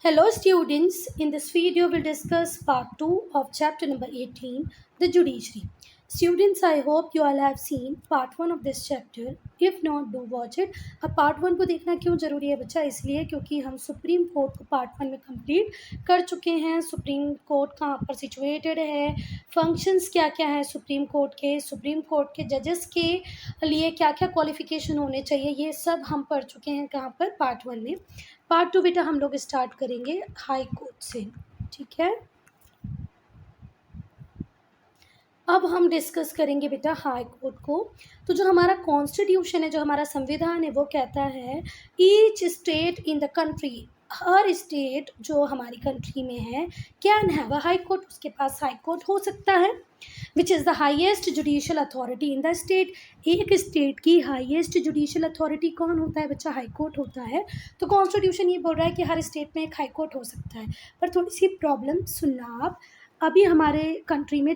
Hello students, in this video we'll discuss part 2 of chapter number 18, the judiciary. Students, I hope you all have seen part 1 of this chapter. If not, do watch it. अब part 1 को देखना क्यों ज़रूरी है बच्चा? इसलिए क्योंकि हम सुप्रीम कोर्ट को part 1 में कंप्लीट कर चुके हैं. सुप्रीम कोर्ट कहाँ पर सिचुएटेड है, फंक्शंस क्या क्या है सुप्रीम कोर्ट के जजेस के लिए क्या क्या क्वालिफिकेशन होने चाहिए, ये सब हम पढ़ चुके हैं. कहाँ पर? पार्ट 1 में. पार्ट 2 बेटा हम लोग स्टार्ट करेंगे हाई कोर्ट से. ठीक है, अब हम डिस्कस करेंगे बेटा हाई कोर्ट को. तो जो हमारा कॉन्स्टिट्यूशन है, जो हमारा संविधान है, वो कहता है each state in the country, her state जो हमारी कंट्री में है, can have a high court, उसके पास हाई कोर्ट हो सकता है. Which is the highest judicial authority in the state. एक स्टेट की हाईएस्ट जुडिशियल अथॉरिटी कौन होता है बच्चा? हाई कोर्ट होता है. तो कॉन्स्टिट्यूशन ये बोल रहा है कि हर स्टेट में एक हाई कोर्ट हो सकता है. पर थोड़ी सी प्रॉब्लम सुनना आप. अभी हमारे कंट्री में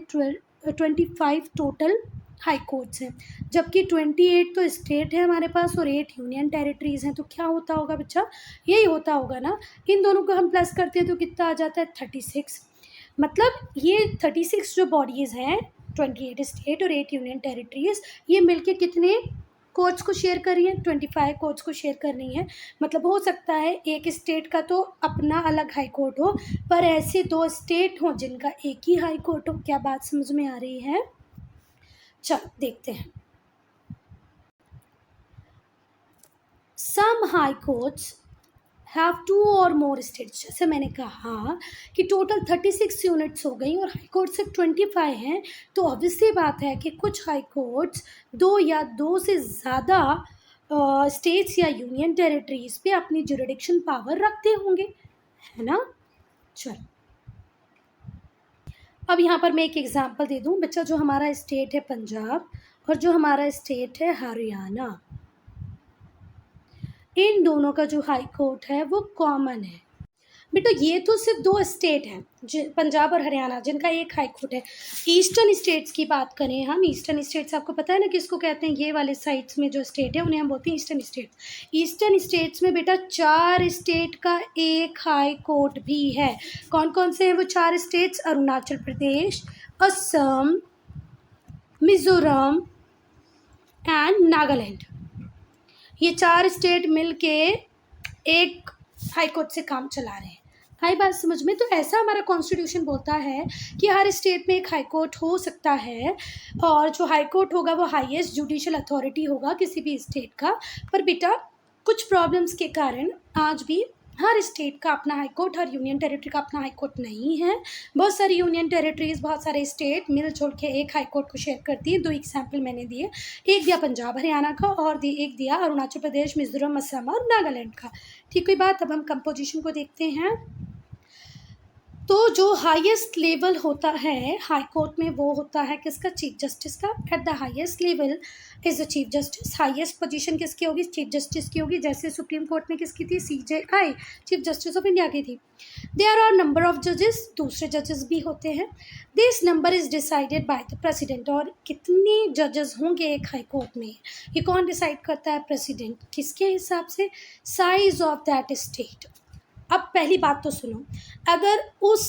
25 टोटल हाई कोर्ट्स हैं, जबकि 28 तो स्टेट है हमारे पास और 8 यूनियन टेरिटरीज़ हैं. तो क्या होता होगा बच्चा? यही होता होगा ना. इन दोनों को हम प्लस करते हैं तो कितना आ जाता है? 36. मतलब ये 36 जो बॉडीज़ हैं, 28 स्टेट और 8 यूनियन टेरिटरीज़, ये मिलके कितने कोर्ट्स को शेयर कर रही हैं? 25 कोर्ट्स को शेयर कर रही हैं. मतलब हो सकता है एक स्टेट का तो अपना अलग हाई कोर्ट हो, पर ऐसे 2 स्टेट हों जिनका एक ही हाई कोर्ट हो. क्या बात समझ में आ रही है? चलो देखते हैं. सम हाई कोर्ट्स हैव 2 और मोर स्टेट्स. जैसे मैंने कहा कि टोटल 36 यूनिट्स हो गई और हाई कोर्ट सिर्फ 25 हैं. तो ऑब्वियसली बात है कि कुछ हाई कोर्ट्स 2 या 2 से ज़्यादा स्टेट्स या यूनियन टेरिटरीज़ पे अपनी जुरिडिक्शन पावर रखते होंगे, है ना. चलो, अब यहाँ पर मैं एक एग्जांपल दे दूँ बच्चा. जो हमारा स्टेट है पंजाब और जो हमारा स्टेट है हरियाणा, इन दोनों का जो हाई कोर्ट है वो कॉमन है. बेटा ये तो सिर्फ 2 स्टेट हैं, पंजाब और हरियाणा, जिनका एक हाई कोर्ट है. ईस्टर्न स्टेट्स की बात करें हम, ईस्टर्न स्टेट्स आपको पता है ना किसको कहते हैं? ये वाले साइड्स में जो स्टेट है उन्हें हम बोलते हैं ईस्टर्न स्टेट्स. ईस्टर्न स्टेट्स में बेटा 4 स्टेट का एक हाई कोर्ट भी है. कौन कौन से हैं वो 4 स्टेट्स? अरुणाचल प्रदेश, असम, मिज़ोरम एंड नागालैंड. ये 4 स्टेट मिलके एक हाई कोर्ट से काम चला रहे हैं. आई बात समझ में? तो ऐसा हमारा कॉन्स्टिट्यूशन बोलता है कि हर स्टेट में एक हाई कोर्ट हो सकता है, और जो हाई कोर्ट होगा वो हाईएस्ट जुडिशियल अथॉरिटी होगा किसी भी स्टेट का. पर बेटा कुछ प्रॉब्लम्स के कारण आज भी हर स्टेट का अपना हाई कोर्ट, हर यूनियन टेरिटरी का अपना हाई कोर्ट नहीं है. बहुत सारी यूनियन टेरिटरीज, बहुत सारे स्टेट मिलजुल के एक हाई कोर्ट को शेयर करती है. 2 एग्जाम्पल मैंने दिए. एक दिया पंजाब हरियाणा का और एक दिया अरुणाचल प्रदेश, मिजोरम, असम और नागालैंड का. ठीक, कोई बात. अब हम कंपोजिशन को देखते हैं. तो जो हाईएस्ट लेवल होता है हाई कोर्ट में वो होता है किसका? चीफ जस्टिस का. At the highest level is the chief justice. Highest position किसकी होगी? चीफ जस्टिस की होगी. जैसे सुप्रीम कोर्ट में किसकी थी? CJI, chief justice of India की थी. देयर आर नंबर ऑफ जजेस, दूसरे जजेस भी होते हैं. This number is decided by the president. और कितने जजेस होंगे एक हाई कोर्ट में, ये कौन डिसाइड करता है? प्रेसिडेंट. किसके हिसाब से? Size of that state. अब पहली बात तो सुनो, अगर उस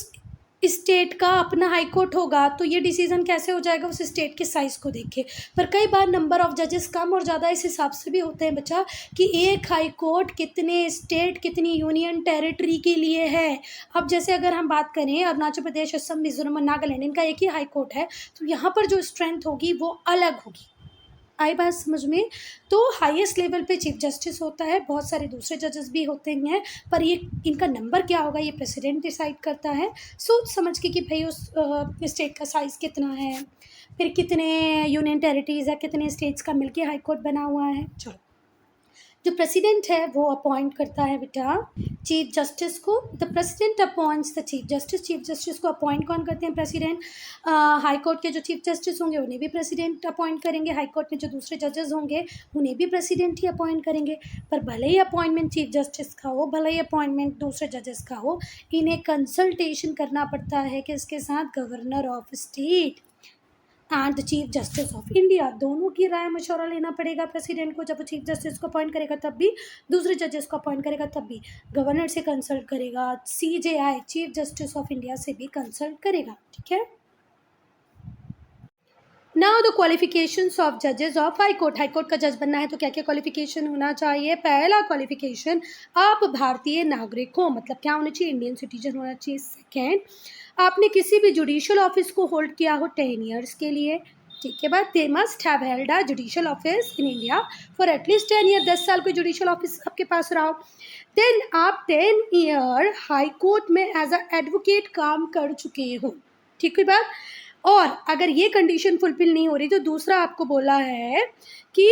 स्टेट का अपना हाई कोर्ट होगा तो ये डिसीजन कैसे हो जाएगा? उस स्टेट के साइज़ को देख के. पर कई बार नंबर ऑफ जजेस कम और ज़्यादा इस हिसाब से भी होते हैं बच्चा कि एक हाई कोर्ट कितने स्टेट, कितनी यूनियन टेरिटरी के लिए है. अब जैसे अगर हम बात करें अरुणाचल प्रदेश, असम, मिजोरम और नागालैंड, इनका एक ही हाई कोर्ट है, तो यहाँ पर जो स्ट्रेंथ होगी वो अलग होगी. आई बात समझ में? तो हाईएस्ट लेवल पे चीफ जस्टिस होता है, बहुत सारे दूसरे जजेस भी होते हैं, पर ये इनका नंबर क्या होगा ये प्रेसिडेंट डिसाइड करता है. सोच समझ के कि भाई उस स्टेट का साइज़ कितना है, फिर कितने यूनियन टेरिटरीज़ है, कितने स्टेट्स का मिलके हाई कोर्ट बना हुआ है. चलो, जो प्रेसिडेंट है वो अपॉइंट करता है बेटा चीफ जस्टिस को. The president appoints the chief justice. Chief justice को अपॉइंट कौन करते हैं? प्रेसिडेंट. हाई कोर्ट के जो चीफ जस्टिस होंगे उन्हें भी प्रेसिडेंट अपॉइंट करेंगे. हाई कोर्ट में जो दूसरे जजेस होंगे उन्हें भी प्रेसिडेंट ही अपॉइंट करेंगे. पर भले ही अपॉइंटमेंट चीफ जस्टिस का हो, भले ही अपॉइंटमेंट दूसरे जजेस का हो, इन्हें कंसल्टेशन करना पड़ता है कि इसके साथ? Governor of state. And the chief justice of India. दोनों की राय मशवरा लेना पड़ेगा प्रेसिडेंट को, जब वो चीफ जस्टिस को अपॉइंट करेगा तब भी, दूसरे जजेस को अपॉइंट करेगा तब भी, गवर्नर से कंसल्ट करेगा, CJI chief justice of India से भी कंसल्ट करेगा, ठीक है। नाउ द क्वालिफिकेशंस ऑफ जजेस of high court. High court का जज बनना है तो क्या क्या क्वालिफिकेशन होना चाहिए? पहला क्वालिफिकेशन, आप भारतीय नागरिक हो, मतलब क्या होना चाहिए? इंडियन सिटीजन होना चाहिए। सेकेंड, आपने किसी भी जुडिशियल ऑफिस को होल्ड किया हो 10 ईयर्स के लिए, ठीक है। बाद they must have held a judicial office in India for at least 10 year, 10 साल कोई जुडिशियल ऑफिस आपके पास रहा हो। देन आप 10 ईयर हाई कोर्ट में एज अ एडवोकेट काम कर चुके हो, ठीक है बात। और अगर ये कंडीशन फुलफिल नहीं हो रही तो दूसरा आपको बोला है कि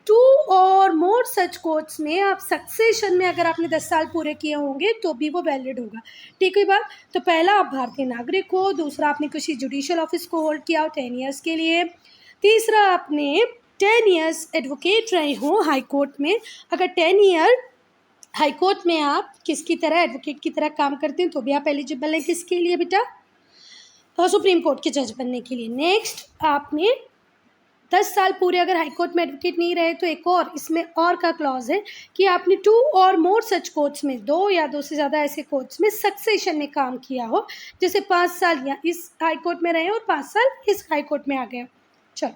2 और मोर सच कोर्ट्स में आप सक्सेशन में अगर आपने 10 साल पूरे किए होंगे तो भी वो वैलिड होगा, ठीक है बात। तो पहला, आप भारतीय नागरिक हो। दूसरा, आपने किसी जुडिशियल ऑफिस को होल्ड किया हो 10 ईयर्स के लिए। तीसरा, आपने 10 ईयर्स एडवोकेट रहे हो हाई कोर्ट में। अगर 10 ईयर हाई कोर्ट में आप किसकी तरह, एडवोकेट की तरह काम करते हैं तो भी आप एलिजिबल हैं किसके लिए बेटा? सुप्रीम कोर्ट के जज बनने के लिए। नेक्स्ट, आपने 10 साल पूरे अगर हाई कोर्ट में एडवोकेट नहीं रहे तो एक और इसमें और का क्लॉज है कि आपने 2 और मोर सच कोर्ट्स में, 2 या 2 से ज़्यादा ऐसे कोर्ट्स में सक्सेशन में काम किया हो, जैसे 5 साल या इस हाई कोर्ट में रहे और 5 साल इस हाई कोर्ट में आ गए। चलो,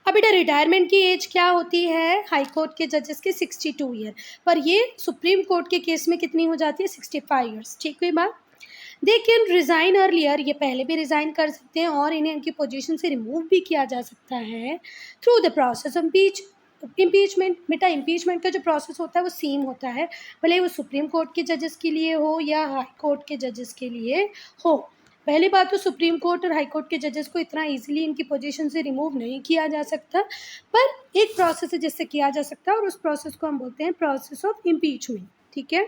अब बेटा रिटायरमेंट की एज क्या होती है हाई कोर्ट के जजेस के? 62 ईयर, पर ये सुप्रीम कोर्ट के केस में कितनी हो जाती है? 65 ईयर्स, ठीक हुई बात। दे कैन रिज़ाइन अर्लियर, ये पहले भी रिज़ाइन कर सकते हैं और इन्हें इनकी पोजीशन से रिमूव भी किया जा सकता है through the process of impeachment. बेटा इम्पीचमेंट का जो प्रोसेस होता है वो सेम होता है, भले वो सुप्रीम कोर्ट के जजेस के लिए हो या हाई कोर्ट के जजेस के लिए हो। पहली बात तो सुप्रीम कोर्ट और हाई कोर्ट के जजेस को इतना इजीली इनकी पोजीशन से रिमूव नहीं किया जा सकता, पर एक प्रोसेस है जिससे किया जा सकता है और उस प्रोसेस को हम बोलते हैं प्रोसेस ऑफ इम्पीचमेंट, ठीक है।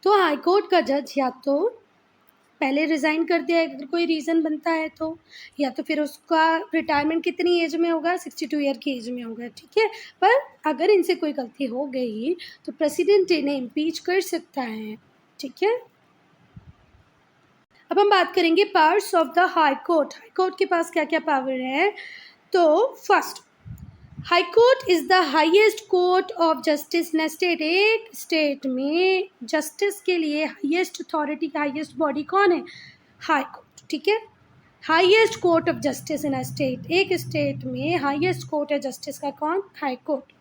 तो हाई कोर्ट का जज या तो पहले रिज़ाइन कर दिया अगर कोई रीज़न बनता है तो, या तो फिर उसका रिटायरमेंट कितनी एज में होगा? 62 ईयर की एज में होगा, ठीक है। पर अगर इनसे कोई गलती हो गई तो प्रेसिडेंट इन्हें इम्पीच कर सकता है, ठीक है। अब हम बात करेंगे powers of the high court. High court के पास क्या क्या पावर है? तो first, high court is the highest court of justice in state. एक स्टेट में जस्टिस के लिए हाईएस्ट अथॉरिटी का हाईएस्ट बॉडी कौन है? हाई कोर्ट, ठीक है। Highest court of justice in state, एक स्टेट में हाईएस्ट कोर्ट है जस्टिस का कौन? High court.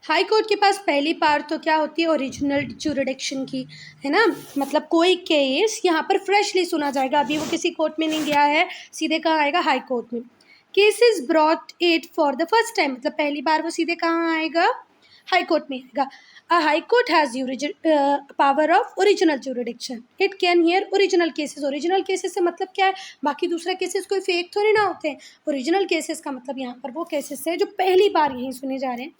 हाई कोर्ट के पास पहली पावर तो क्या होती है? ओरिजिनल ज्यूरिडिक्शन की, है ना। मतलब कोई केस यहाँ पर फ्रेशली सुना जाएगा, अभी वो किसी कोर्ट में नहीं गया है, सीधे कहाँ आएगा? हाई कोर्ट में। Cases brought it for the first time, मतलब पहली बार वो सीधे कहाँ आएगा? हाई कोर्ट में आएगा। A high court has power of original jurisdiction, it can here original cases. Original cases से मतलब क्या है? बाकी दूसरा केसेस कोई फेक थोड़ी ना होते हैं। ओरिजिनल केसेस का मतलब यहाँ पर वो केसेस है जो पहली बार यहीं सुने जा रहे हैं।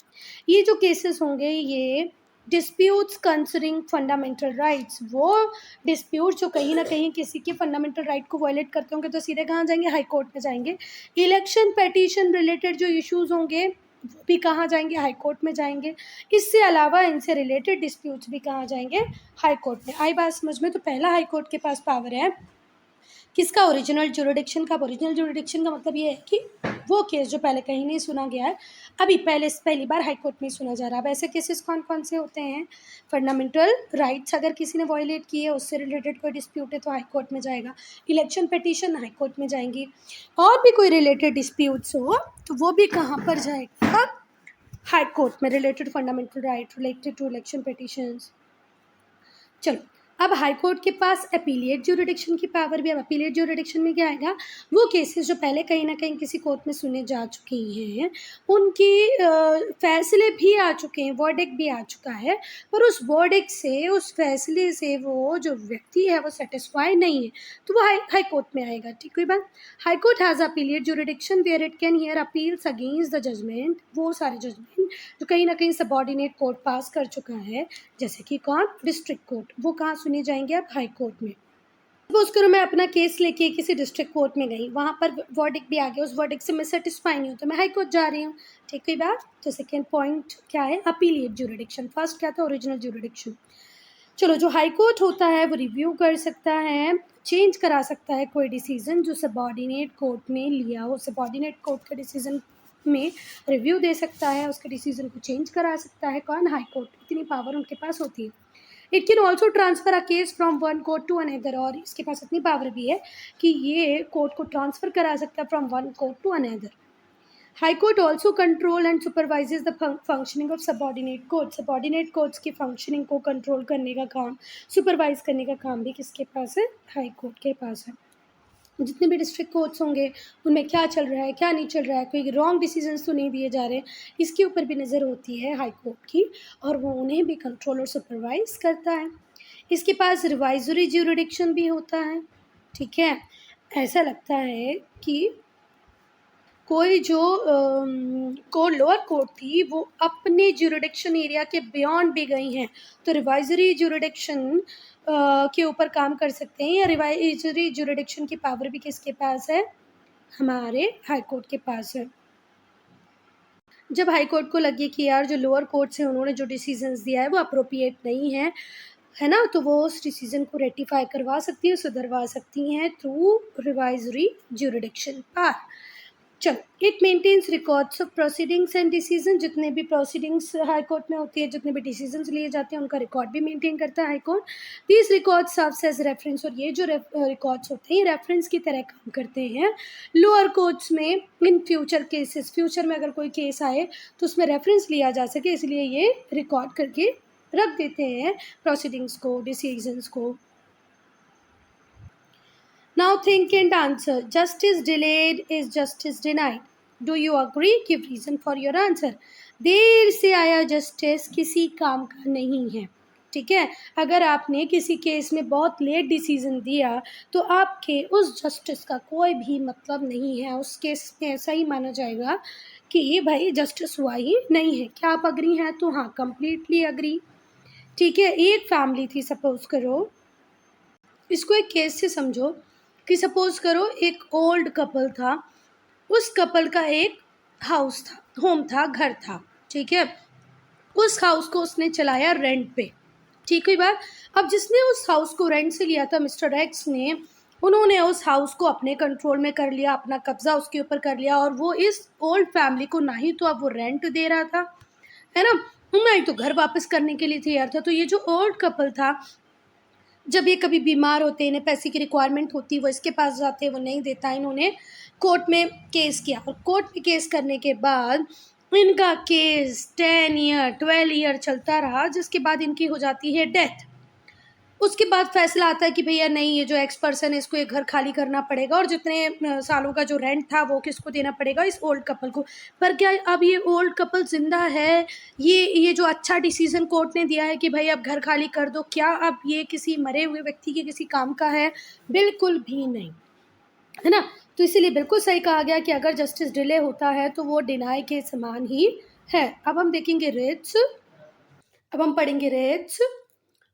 ये जो केसेस होंगे ये डिस्प्यूट्स कंसर्निंग फंडामेंटल राइट्स, वो डिस्प्यूट जो कहीं ना कहीं किसी के फंडामेंटल राइट को वायलेट करते होंगे तो सीधे कहाँ जाएंगे? हाई कोर्ट में जाएंगे। इलेक्शन पेटिशन रिलेटेड जो इश्यूज होंगे वो भी कहाँ जाएंगे? हाई कोर्ट में जाएंगे। इससे अलावा इनसे रिलेटेड डिस्प्यूट्स भी कहाँ जाएंगे? हाई कोर्ट में। आई बात समझ में? तो पहला हाई कोर्ट के पास पावर है किसका? ओरिजिनल ज्यूरिडिक्शन का। ओरिजिनल ज्यूरिडिक्शन का मतलब ये है कि वो केस जो पहले कहीं नहीं सुना गया है अभी पहली बार हाई कोर्ट में सुना जा रहा है। अब ऐसे केसेस कौन कौन से होते हैं? फंडामेंटल राइट्स अगर किसी ने वायलेट किए, उससे रिलेटेड कोई डिस्प्यूट है तो हाई कोर्ट में जाएगा। इलेक्शन पिटीशन हाई कोर्ट में जाएंगी। और भी कोई रिलेटेड डिस्प्यूट्स हो तो वो भी कहाँ पर जाएगा? हाई कोर्ट में। Related fundamental right related to election petitions. चलो, अब हाई कोर्ट के पास अपीलिएट ज्यूरिडिक्शन की पावर भी। अब अपीलिएट ज्यूरिडिक्शन में क्या आएगा? वो केसेस जो पहले कहीं ना कहीं किसी कोर्ट में सुने जा चुके हैं, उनकी फैसले भी आ चुके हैं, वर्डिक्ट भी आ चुका है, पर उस वर्डिक्ट से, उस फैसले से वो जो व्यक्ति है वो सेटिस्फाई नहीं है तो वो हाई कोर्ट में आएगा, ठीक हुई बात। High court has appellate jurisdiction where it can hear appeals against the judgement, वो सारे जजमेंट जो कहीं ना कहीं सबऑर्डिनेट कोर्ट पास कर चुका है, जैसे कि कौन? District court. वो कहाँ सुनी जाएंगे? अब हाई कोर्ट में। सपोज करो मैं अपना केस लेके किसी डिस्ट्रिक्ट कोर्ट में गई, वहाँ पर वर्डिक्ट भी आ गया, उस वर्डिक्ट से मैं सेटिस्फाई नहीं हूँ तो मैं हाई कोर्ट जा रही हूँ, ठीक है बात। तो सेकेंड पॉइंट क्या है? Appellate jurisdiction. फर्स्ट क्या था? Original jurisdiction. चलो, जो हाई कोर्ट होता है वो रिव्यू कर सकता है चेंज करा सकता है कोई डिसीज़न जो सबॉर्डिनेट कोर्ट ने लिया हो। सबॉर्डिनेट कोर्ट के डिसीज़न में रिव्यू दे सकता है, उसके डिसीज़न को चेंज करा सकता है। कौन? High court. इतनी पावर उनके पास होती है। It can also transfer a case from one court to another, और इसके पास इतनी पावर भी है कि ये कोर्ट को ट्रांसफ़र करा सकता है from one court to another. High Court also control and supervises the functioning of subordinate courts. Subordinate courts की functioning को control करने का काम, supervise करने का काम भी किसके पास है? हाई कोर्ट के पास है। जितने भी डिस्ट्रिक्ट कोर्ट्स होंगे उनमें क्या चल रहा है, क्या नहीं चल रहा है, कोई रॉन्ग डिसीजंस तो नहीं दिए जा रहे, इसके ऊपर भी नज़र होती है हाई कोर्ट की, और वो उन्हें भी कंट्रोल और सुपरवाइज करता है। इसके पास रिवाइजरी ज्यूरिडिक्शन भी होता है। ठीक है, ऐसा लगता है कि कोई जो को लोअर कोर्ट थी वो अपने ज्यूरिडिक्शन एरिया के बियॉन्ड भी गई हैं, तो रिवाइजरी ज्यूरिडिक्शन के ऊपर काम कर सकते हैं, या रिवाइजरी ज्यूरिडिक्शन की पावर भी किसके पास है? हमारे हाई कोर्ट के पास है। जब हाई कोर्ट को लगे कि यार जो लोअर कोर्ट्स हैं उन्होंने जो डिसीजंस दिया है वो अप्रोप्रिएट नहीं है ना, तो वो उस डिसीजन को रेटिफाई करवा सकती है, सुधरवा सकती हैं थ्रू रिवाइजरी ज्यूरिडिक्शन पावर। चलो, it maintains records of proceedings and decision. जितने भी प्रोसीडिंग्स हाई कोर्ट में होती है, जितने भी डिसीजंस लिए जाते हैं, उनका रिकॉर्ड भी मेंटेन करता है high court. These records serves as reference, और ये जो रिकॉर्ड्स होते हैं रेफरेंस की तरह काम करते हैं लोअर कोर्ट्स में इन फ्यूचर केसेस। फ्यूचर में अगर कोई केस आए तो उसमें रेफरेंस लिया जा सके, इसलिए ये रिकॉर्ड करके रख देते हैं प्रोसीडिंग्स को, डिसीजंस को। Now think and answer. Justice delayed is justice denied. Do you agree? Give reason for your answer. देर से आया जस्टिस किसी काम का नहीं है। ठीक है, अगर आपने किसी केस में बहुत लेट डिसीजन दिया तो आपके उस जस्टिस का कोई भी मतलब नहीं है। उस केस में ऐसा ही माना जाएगा कि ये भाई जस्टिस हुआ ही नहीं है। क्या आप अग्री हैं? तो हाँ, कंप्लीटली अग्री। ठीक है, एक फैमिली थी, सपोज करो, इसको एक केस से समझो कि सपोज करो एक ओल्ड कपल था, उस कपल का एक हाउस था, होम था, घर था। ठीक है, उस हाउस को उसने चलाया रेंट पे। ठीक हुई बात। अब जिसने उस हाउस को रेंट से लिया था, मिस्टर एक्स ने, उन्होंने उस हाउस को अपने कंट्रोल में कर लिया, अपना कब्जा उसके ऊपर कर लिया, और वो इस ओल्ड फैमिली को ना ही तो अब वो रेंट दे रहा था, है ना, ना ही तो घर वापस करने के लिए तैयार था। तो ये जो ओल्ड कपल था, जब ये कभी बीमार होते, इन्हें पैसे की रिक्वायरमेंट होती, वो इसके पास जाते, वो नहीं देता, इन्होंने कोर्ट में केस किया, और कोर्ट में केस करने के बाद इनका केस 10 ईयर 12 ईयर चलता रहा, जिसके बाद इनकी हो जाती है डेथ। उसके बाद फैसला आता है कि भैया नहीं, ये जो एक्स पर्सन है इसको ये घर खाली करना पड़ेगा, और जितने सालों का जो रेंट था वो किसको देना पड़ेगा? इस ओल्ड कपल को। पर क्या अब ये ओल्ड कपल जिंदा है? ये जो अच्छा डिसीजन कोर्ट ने दिया है कि भाई अब घर खाली कर दो, क्या अब ये किसी मरे हुए व्यक्ति के किसी काम का है? बिल्कुल भी नहीं, है ना। तो इसीलिए बिल्कुल सही कहा गया कि अगर जस्टिस डिले होता है तो वो डिनाई के समान ही है। अब हम देखेंगे रिट्स, अब हम पढ़ेंगे रिट्स।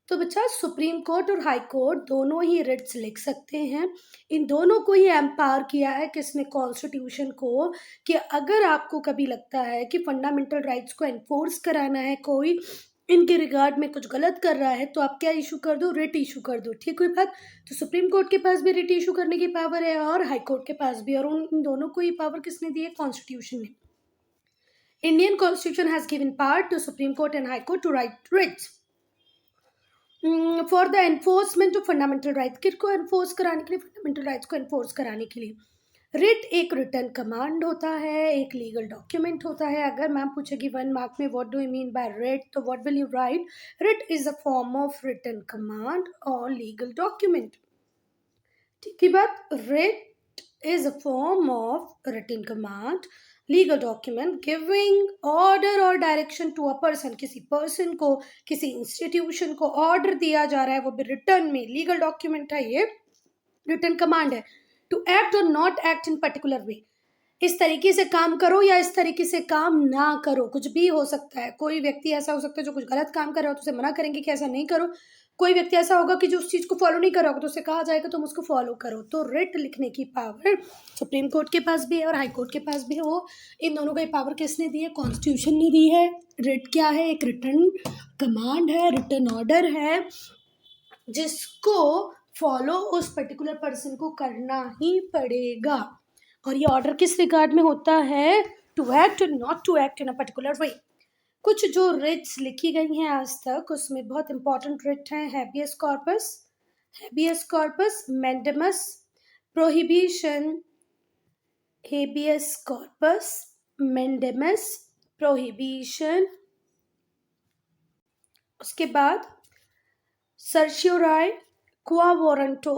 तो बच्चा, सुप्रीम कोर्ट और हाई कोर्ट दोनों ही रिट्स लिख सकते हैं। इन दोनों को ही एम्पावर किया है किसने? कॉन्स्टिट्यूशन को, कि अगर आपको कभी लगता है कि फंडामेंटल राइट्स को एनफोर्स कराना है, कोई इनके रिगार्ड में कुछ गलत कर रहा है, तो आप क्या इशू कर दो? रिट इशू कर दो। ठीक हुई बात। तो सुप्रीम कोर्ट के पास भी रिट इशू करने की पावर है और हाई कोर्ट के पास भी, और उन दोनों को ही पावर किसने दी है? कॉन्स्टिट्यूशन ने। Indian constitution has given power to supreme court and high court to write writs for the enforcement of fundamental right. किसको एनफोर्स कराने के लिए? फंडामेंटल राइट्स को एनफोर्स कराने के लिए। रिट एक रिटर्न कमांड होता है, एक लीगल डॉक्यूमेंट होता है। अगर मैम पूछेगी 1 मार्क में what do you mean by writ, तो what will you write? Writ is a form of return command और लीगल डॉक्यूमेंट। ठीक है बात। Writ is a form of written command, legal document giving order और direction to a person. किसी person को, किसी institution को ऑर्डर दिया जा रहा है, वो भी रिटर्न में। लीगल डॉक्यूमेंट है ये, रिटन कमांड है। टू एक्ट और not act in particular way, इस तरीके से काम करो या इस तरीके से काम ना करो, कुछ भी हो सकता है। कोई व्यक्ति ऐसा हो सकता है जो कुछ गलत काम कर रहा हो तो उसे मना करेंगे कि ऐसा नहीं करो। कोई व्यक्ति ऐसा होगा कि जो उस चीज़ को फॉलो नहीं कर रहा होगा तो उसे कहा जाएगा तुम उसको फॉलो करो। तो रिट लिखने की पावर सुप्रीम कोर्ट के पास भी है और हाई कोर्ट के पास भी है। वो इन दोनों को पावर किसने दी है? कॉन्स्टिट्यूशन ने दी है। रिट क्या है? एक रिटर्न कमांड है, रिटर्न ऑर्डर है, जिसको फॉलो उस पर्टिकुलर पर्सन को करना ही पड़ेगा। और ये ऑर्डर किस रिगार्ड में होता है? To act not to act in a particular way. कुछ जो रिट्स लिखी गई हैं आज तक, उसमें बहुत इंपॉर्टेंट रिट हैं habeas corpus, mandamus, prohibition, habeas corpus, mandamus, prohibition, उसके बाद सर्शियोराई, क्वा वारंटो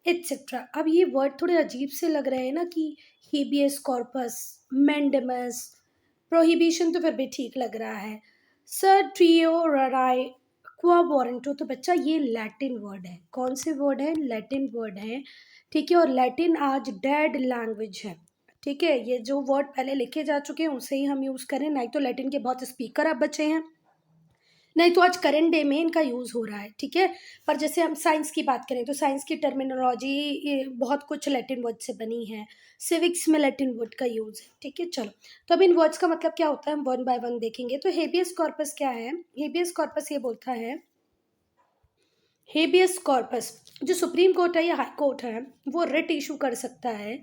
एटसेट्रा। अब ये वर्ड थोड़े अजीब से लग रहे हैं ना कि हेबियस कॉर्पस, मैंडेमस, प्रोहिबिशन तो फिर भी ठीक लग रहा है। सर्टियोराई, क्वा वारंटो, तो बच्चा ये लैटिन वर्ड है। कौन से वर्ड है? लैटिन वर्ड है, ठीक है। और लैटिन आज डेड लैंग्वेज है, ठीक है। ये जो वर्ड पहले लिखे जा चुके हैं उसे ही हम यूज़ करें, नहीं तो लैटिन के बहुत स्पीकर अब बचे हैं, नहीं तो आज करंट डे में इनका यूज़ हो रहा है, ठीक है। पर जैसे हम साइंस की बात करें तो साइंस की टर्मिनोलॉजी बहुत कुछ लैटिन वर्ड से बनी है। सिविक्स में लैटिन वर्ड का यूज़ है, ठीक है। चलो, तो अब इन वर्ड्स का मतलब क्या होता है हम वन बाय वन देखेंगे। तो हेबियस कॉर्पस क्या है? हेबियस कॉर्पस ये बोलता है, हेबियस कॉर्पस जो सुप्रीम कोर्ट है या हाई कोर्ट है वो रिट इशू कर सकता है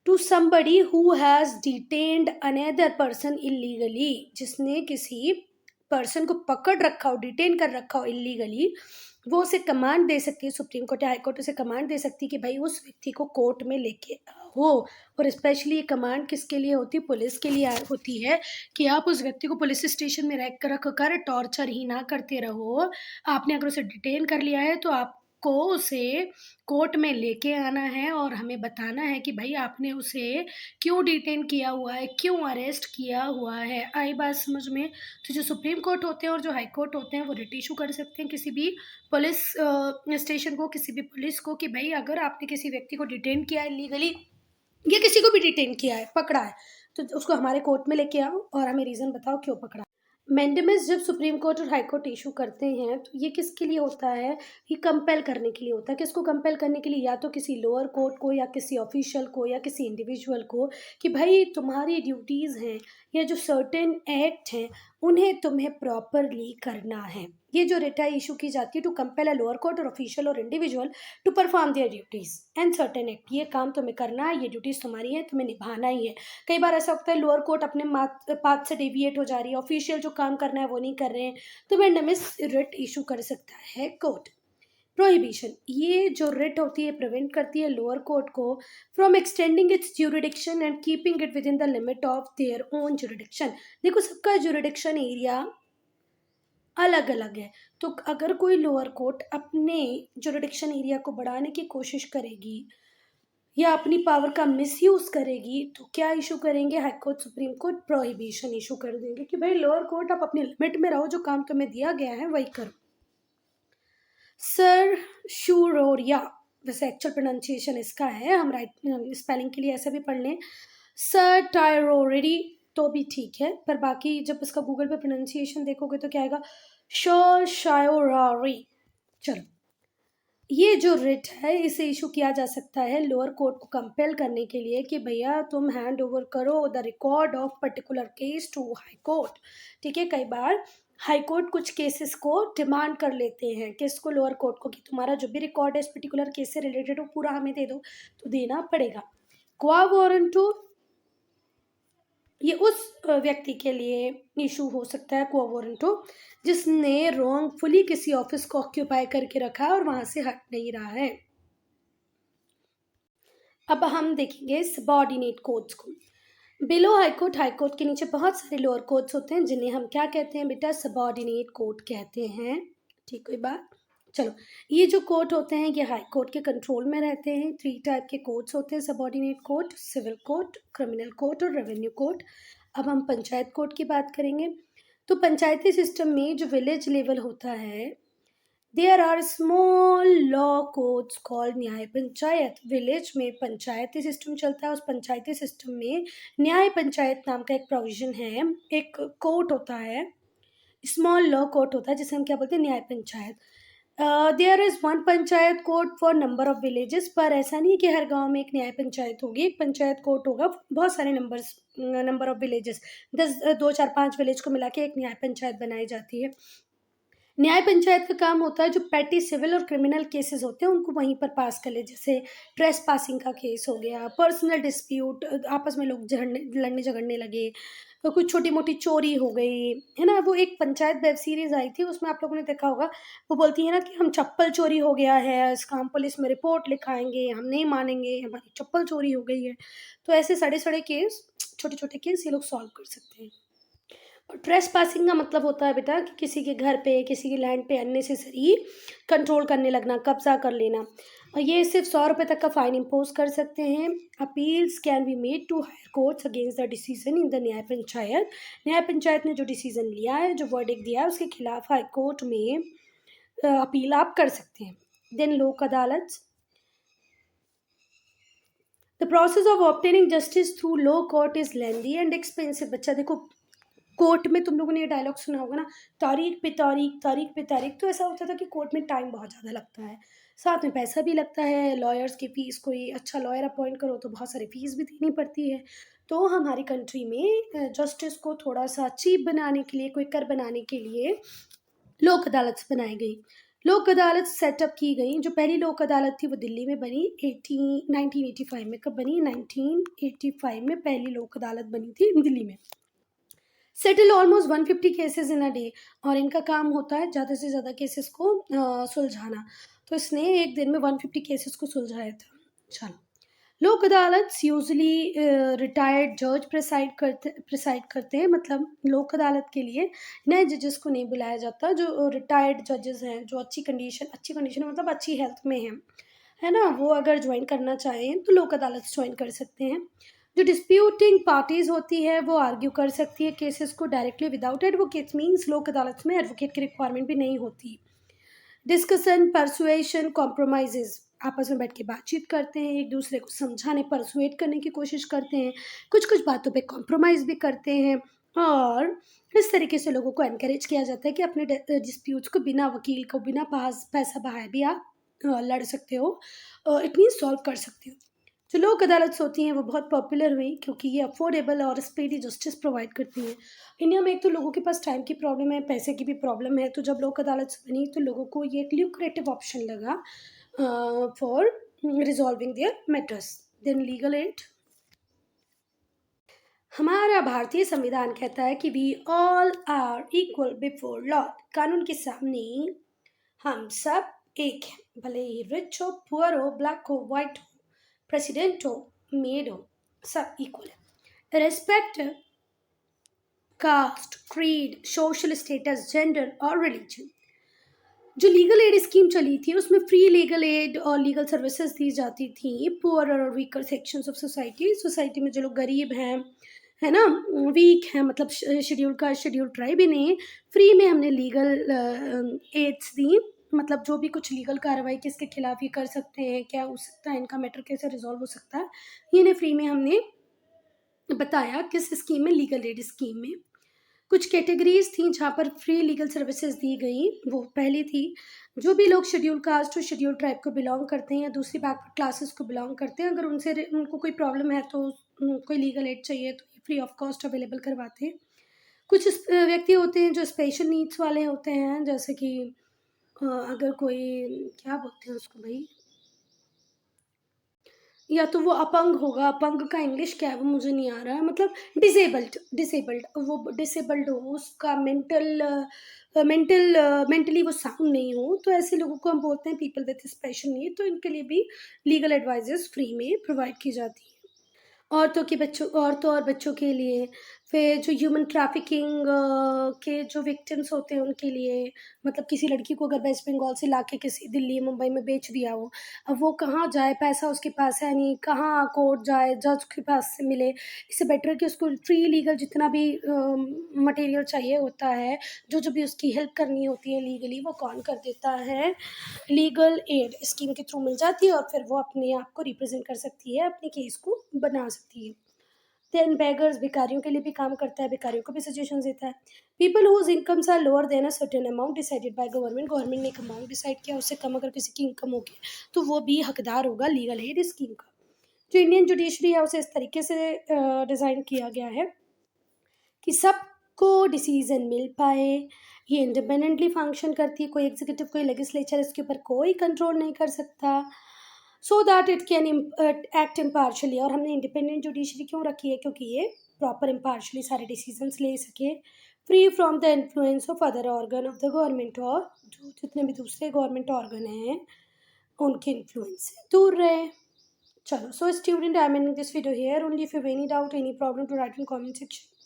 to somebody who has detained another person illegally, जिसने किसी पर्सन को पकड़ रखा हो, डिटेन कर रखा हो इलीगली, वो उसे कमांड दे सकती है, सुप्रीम कोर्ट या हाई कोर्ट उसे कमांड दे सकती है कि भाई उस व्यक्ति को कोर्ट में लेके आओ। और स्पेशली ये कमांड किसके लिए होती है? पुलिस के लिए होती है कि आप उस व्यक्ति को पुलिस स्टेशन में रख कर टॉर्चर ही ना करते रहो। आपने अगर उसे डिटेन कर लिया है तो आपको उसे कोर्ट में लेके आना है और हमें बताना है कि भाई आपने उसे क्यों डिटेन किया हुआ है, क्यों अरेस्ट किया हुआ है। आई बात समझ में? तो जो सुप्रीम कोर्ट होते हैं और जो हाई कोर्ट होते हैं वो रिट इशू कर सकते हैं किसी भी पुलिस स्टेशन को, किसी भी पुलिस को, कि भाई अगर आपने किसी व्यक्ति को डिटेन किया है लीगली या किसी को भी डिटेन किया है, पकड़ा है, तो उसको हमारे कोर्ट में लेके आओ और हमें रीज़न बताओ क्यों पकड़ा। मैंडेमस जब सुप्रीम कोर्ट और हाई कोर्ट इशू करते हैं तो ये किसके लिए होता है? ये कंपेल करने के लिए होता है। किसको कंपेल करने के लिए? या तो किसी लोअर कोर्ट को या किसी ऑफिशियल को या किसी इंडिविजुअल को कि भाई तुम्हारी ड्यूटीज़ हैं या जो सर्टेन एक्ट हैं उन्हें तुम्हें प्रॉपरली करना है। ये जो रिट है इशू की जाती है to compel a lower court और ऑफिशियल और individual to perform their duties and certain act. ये काम तुम्हें करना है, ये ड्यूटीज़ तुम्हारी है, तुम्हें निभाना ही है। कई बार ऐसा होता है लोअर कोर्ट अपने पाथ से डेविएट हो जा रही है, ऑफिशियल जो काम करना है वो नहीं कर रहे हैं, तो मैंडेमस रिट इशू कर सकता है कोर्ट। प्रोहिबिशन, ये जो रिट होती है प्रिवेंट करती है लोअर कोर्ट को from extending its jurisdiction and keeping it within the limit of their own jurisdiction. देखो सबका ज्यूरिडिक्शन एरिया अलग अलग है, तो अगर कोई लोअर कोर्ट अपने ज्यूरिडिक्शन एरिया को बढ़ाने की कोशिश करेगी या अपनी पावर का मिसयूज करेगी तो क्या इशू करेंगे? High court supreme court prohibition issue कर देंगे कि भाई लोअर कोर्ट आप अपनी लिमिट में रहो, जो काम तुम्हें दिया गया है वही करो। सर शूरोरिया, वैसे एक्चुअल प्रोनाउंसिएशन इसका है, हम राइट स्पेलिंग के लिए ऐसे भी पढ़ लें सर टायरोरी तो भी ठीक है, पर बाकी जब इसका गूगल पे प्रोनाउंसिएशन देखोगे तो क्या आएगा? शायोरारी। चलो, ये जो रिट है इसे इशू किया जा सकता है लोअर कोर्ट को कंपेल करने के लिए कि भैया तुम हैंड ओवर करो the record of particular case to high court, ठीक है। कई बार हाई कोर्ट कुछ केसेस को डिमांड कर लेते हैं किसको? लोअर कोर्ट को, कि तुम्हारा जो भी रिकॉर्ड है इस पर्टिकुलर केस से रिलेटेड हो पूरा हमें दे दो, तो देना पड़ेगा। क्वा वारंटो, ये उस व्यक्ति के लिए इशू हो सकता है क्वा वारंटो जिसने रॉन्गफुली किसी ऑफिस को ऑक्यूपाई करके रखा है और वहां से हट नहीं रहा है। अब हम देखेंगे सबऑर्डिनेट कोर्ट्स को। बिलो हाई कोर्ट के नीचे बहुत सारे लोअर कोर्ट्स होते हैं जिन्हें हम क्या कहते हैं बेटा? सबऑर्डिनेट कोर्ट कहते हैं, ठीक कोई बात? चलो, ये जो कोर्ट होते हैं ये हाई कोर्ट के कंट्रोल में रहते हैं। 3 टाइप के कोर्ट्स होते हैं subordinate court, civil court, criminal court और रेवेन्यू कोर्ट। अब हम पंचायत कोर्ट की बात करेंगे। तो पंचायती सिस्टम में जो विलेज लेवल होता है there are small law courts called nyaya panchayat. Village में पंचायती सिस्टम चलता है, उस पंचायती सिस्टम में न्याय पंचायत नाम का एक प्रोविजन है, एक कोर्ट होता है, स्मॉल लॉ कोर्ट होता है जिसे हम क्या बोलते हैं? Nyaya panchayat. There is one panchayat court for number of villages, पर ऐसा नहीं है कि हर गांव में एक न्याय पंचायत होगी, एक पंचायत कोर्ट होगा, बहुत सारे नंबर ऑफ विलेजेस, 10 2 4 5 विलेज को मिला के एक न्याय पंचायत बनाई जाती है। न्याय पंचायत का काम होता है जो पेटी सिविल और क्रिमिनल केसेस होते हैं उनको वहीं पर पास कर ले, जैसे ट्रेस पासिंग का केस हो गया, पर्सनल डिस्प्यूट, आपस में लोग लड़ने झगड़ने लगे, तो कुछ छोटी मोटी चोरी हो गई, है ना। वो एक पंचायत वेब सीरीज आई थी, उसमें आप लोगों ने देखा होगा, वो बोलती है ना कि हम चप्पल चोरी हो गया है, इसका हम पुलिस में रिपोर्ट लिखाएंगे, हम नहीं मानेंगे, हमारी चप्पल चोरी हो गई है। तो ऐसे सड़े सड़े केस, छोटे छोटे केस ये लोग सॉल्व कर सकते हैं। और ट्रेस पासिंग का मतलब होता है बेटा कि किसी के घर पे, किसी की लैंड पे अननेसेसरी कंट्रोल करने लगना, कब्जा कर लेना, और ये सिर्फ 100 रुपये तक का फाइन इम्पोज कर सकते हैं। Appeals can be made to higher courts against the decision in the nyaya panchayat. न्याय पंचायत ने जो डिसीजन लिया है, जो वर्डिक्ट दिया है, उसके खिलाफ हाई कोर्ट में अपील आप कर सकते हैं। देन लोक अदालत, the process of obtaining justice through low court is lengthy and expensive. बच्चा देखो, कोर्ट में तुम लोगों ने ये डायलॉग सुना होगा ना, तारीख पे तारीख, तारीख पे तारीख। तो ऐसा होता था कि कोर्ट में टाइम बहुत ज़्यादा लगता है, साथ में पैसा भी लगता है, लॉयर्स की फ़ीस, कोई अच्छा लॉयर अपॉइंट करो तो बहुत सारी फ़ीस भी देनी पड़ती है। तो हमारी कंट्री में जस्टिस को थोड़ा सा चीप बनाने के लिए, क्विकर बनाने के लिए लोक अदालत बनाई गई। लोक अदालत सेटअप की गई। जो पहली लोक अदालत थी वो दिल्ली में बनी 1985 में। कब बनी? 1985 में पहली लोक अदालत बनी थी दिल्ली में। Settle almost 150 cases in a day, और इनका काम होता है ज़्यादा से ज़्यादा केसेस को सुलझाना। तो इसने एक दिन में 150 केसेस को सुलझाया था। चलो, लोक अदालत यूजली रिटायर्ड जज प्रिसाइड करते हैं। मतलब लोक अदालत के लिए नए जजेस को नहीं बुलाया जाता, जो रिटायर्ड जजेस हैं, जो अच्छी कंडीशन मतलब अच्छी हेल्थ में हैं, है ना, वो अगर ज्वाइन करना चाहें तो लोक अदालत ज्वाइन कर सकते हैं। जो डिस्प्यूटिंग पार्टीज होती है वो आर्ग्यू कर सकती है केसेस को डायरेक्टली विदाउट एडवोकेट। मीन्स लोक अदालत में एडवोकेट की रिक्वायरमेंट भी नहीं होती। डिस्कशन, परसुएशन, कॉम्प्रोमाइजेज, आपस में बैठ के बातचीत करते हैं, एक दूसरे को समझाने, परसुएट करने की कोशिश करते हैं, कुछ कुछ बातों पे कॉम्प्रोमाइज़ भी करते हैं, और इस तरीके से लोगों को एनकरेज किया जाता है कि अपने डिस्प्यूट्स को बिना वकील को, बिना पास पैसा बहाए भी आप लड़ सकते हो, इट मीन्स सॉल्व कर सकते हो। जो लोक अदालत होती हैं वो बहुत पॉपुलर हुई क्योंकि ये अफोर्डेबल और स्पीडी जस्टिस प्रोवाइड करती हैं। इंडिया में एक तो लोगों के पास टाइम की प्रॉब्लम है, पैसे की भी प्रॉब्लम है, तो जब लोक अदालत बनी तो लोगों को ये एक ल्यूक्रेटिव ऑप्शन लगा for resolving their matters. Then legal aid, हमारा भारतीय संविधान कहता है कि we all are equal before law. कानून के सामने हम सब एक हैं, भले ही रिच हो, पुअर हो, ब्लैक हो, वाइट हो, प्रेसिडेंट हो, मेड हो, सब इक्वल है। Respect caste, creed, social status, gender और रिलीजन। जो लीगल एड स्कीम चली थी उसमें फ्री लीगल एड और लीगल सर्विसेज दी जाती थी पुअर और वीकर सेक्शंस ऑफ सोसाइटी में। जो लोग गरीब हैं, है ना, वीक हैं, मतलब शेड्यूल का शेड्यूल ट्राइब ही नहीं, फ्री में हमने लीगल एड्स दी। मतलब जो भी कुछ लीगल कार्रवाई किसके खिलाफ ये कर सकते हैं, क्या हो सकता है, इनका मैटर कैसे रिजॉल्व हो सकता है, ये इन्हें फ्री में हमने बताया। किस स्कीम में? लीगल एड स्कीम में। कुछ कैटेगरीज थी जहाँ पर फ्री लीगल सर्विसेज दी गई। वो पहली थी, जो भी लोग शेड्यूल कास्ट और शेड्यूल ट्राइब को बिलोंग करते हैं या दूसरी बैकवर्ड क्लासेस को बिलोंग करते हैं, अगर उनको कोई प्रॉब्लम है तो कोई लीगल एड चाहिए तो ये फ्री ऑफ कॉस्ट अवेलेबल करवाते हैं। कुछ व्यक्ति होते हैं जो स्पेशल नीड्स वाले होते हैं, जैसे कि अगर कोई, क्या बोलते हैं उसको भाई, या तो वो अपंग होगा, अपंग का इंग्लिश क्या है वो मुझे नहीं आ रहा है, मतलब डिसेबल्ड, वो डिसेबल्ड हो, उसका मेंटली वो साउंड नहीं हो, तो ऐसे लोगों को हम बोलते हैं पीपल विथ स्पेशल नीड। तो इनके लिए भी लीगल एडवाइजेस फ्री में प्रोवाइड की जाती है। औरतों और बच्चों के लिए, फिर जो ह्यूमन ट्रैफिकिंग के जो विक्टिम्स होते हैं उनके लिए, मतलब किसी लड़की को अगर वेस्ट बंगाल से लाके किसी दिल्ली मुंबई में बेच दिया हो, अब वो कहाँ जाए, पैसा उसके पास है नहीं, कहाँ कोर्ट जाए, जज के पास से मिले। इससे बेटर है कि उसको फ्री लीगल जितना भी मटेरियल चाहिए होता है, जो भी उसकी हेल्प करनी होती है लीगली, वो कौन कर देता है, लीगल एड स्कीम के थ्रू मिल जाती है, और फिर वो अपने आप को रिप्रेजेंट कर सकती है, अपने केस को बना सकती है। देन बेगर्स, भिखारियों के लिए भी काम करता है, भिखारियों को भी सजेशन देता है। People whose incomes are lower than a certain amount decided by government ने एक अमाउंट डिसाइड किया, उससे कम अगर किसी की इनकम होगी तो वो भी हकदार होगा लीगल एड स्कीम का। जो इंडियन जुडिशरी है उसे इस तरीके से डिज़ाइन किया गया है कि सबको डिसीजन मिल पाए, ये इंडिपेंडेंटली फंक्शन करती है, कोई एग्जीक्यूटिव कोई लेजिस्लेचर इसके ऊपर कोई कंट्रोल नहीं कर सकता, so that it can act impartially. और हमने इंडिपेंडेंट जुडिशरी क्यों रखी है, क्योंकि ये प्रॉपर इम्पार्शली सारे डिसीजंस ले सके, free from the influence of other organ of the government, और जो जितने भी दूसरे गवर्नमेंट ऑर्गन हैं उनके इन्फ्लुएंस से दूर रहे। चलो, so student, I'm ending this video here. Only if you have any doubt, any problem, to write in comment section.